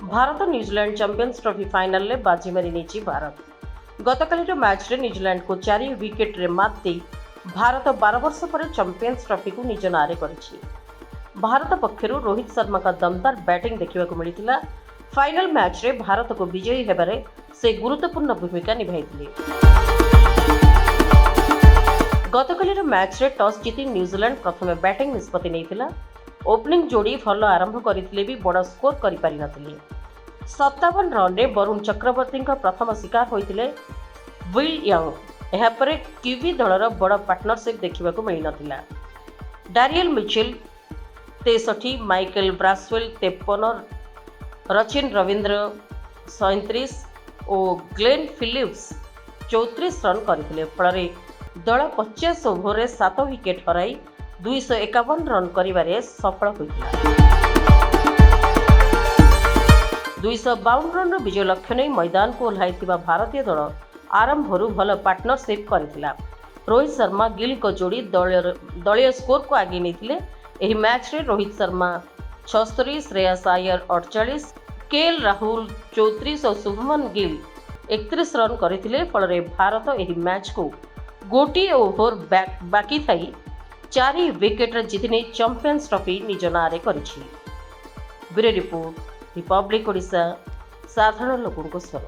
Bharat New Zealand champions trophy final में बाजी मारी नहीं भारत। गतकाली मैच रे न्यूजीलैंड को 4 विकेट रे मात दे भारत 12 वर्ष पर चैंपियंस ट्रॉफी को निज नारे करिछि। भारत पक्षर रोहित शर्मा का दमदार बैटिंग देखा मिलता। फाइनल मैच रे भारत को विजयी हेबारे से गुरुत्वपूर्ण भूमिका निभाइथिले। गतकाली मैच रे टॉस जीति न्यूजीलैंड प्रथम बैटिंग निष्पत्ति नैथिला। ओपनिंग जोड़ी भल आरंभ करथिले भी बड़ स्कोर करि पारि नथिले। 57 रन रे वरुण चक्रवर्ती प्रथम शिकार होइथिले विल यंग। एहा परे क्यूबी दलर बड़ पार्टनरशिप देखा मिल नथिला। Daryl Mitchell 63, Michael ब्रासवेल 53, Rachin Ravindra 37 और ग्लेन फिलिप्स 34 रन करथिले। फल दल 50 ओभर 7 विकेट हराई 251 रन करिबारे सफल होइतिला। 252 रन विजय लक्ष्य नहीं मैदान को ओह्लाइथिबा भारतीय दल आरंभरू भल पार्टनरशिप करितिला। रोहित शर्मा गिल को जोड़ी दलीय स्कोर को आगे नहीं। एही मैच रे रोहित शर्मा 76, श्रेयस अय्यर 48, केएल राहुल 34 और शुभमन गिल 31 रन करथिले। फल भारत एही मैच को गोटी ओभर बाकी थाई 4 विकेट जितने चैंपियंस ट्रॉफी निज नारे करिछि। ब्यूरो रिपोर्ट, रिपब्लिक ओडिशा, साधारण लोकଙ୍କ स्वर।